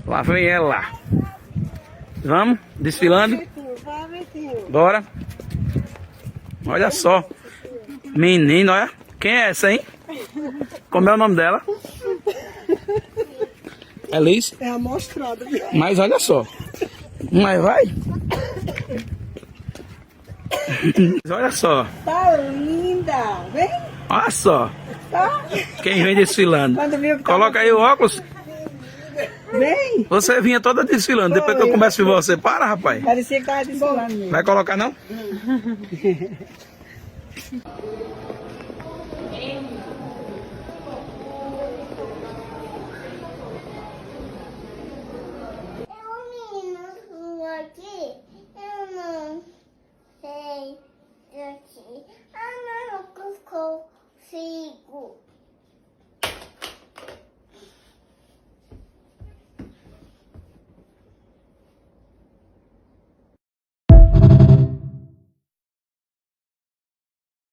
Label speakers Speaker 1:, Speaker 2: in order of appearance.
Speaker 1: Lá vem ela. Vamos, desfilando. Bora. Olha só. Menino, olha. Quem é essa, hein? Como é o nome dela? Elis?
Speaker 2: É amostrada.
Speaker 1: Mas olha só. Mas vai. Olha só.
Speaker 2: Tá linda. Vem.
Speaker 1: Olha só.
Speaker 2: Tá.
Speaker 1: Quem vem desfilando.
Speaker 2: Quando viu que
Speaker 1: Coloca aí o óculos.
Speaker 2: Vem.
Speaker 1: Você vinha toda desfilando. Depois que eu começo a ver você, para, rapaz.
Speaker 2: Parecia que tava desfilando mesmo.
Speaker 1: Vai colocar não?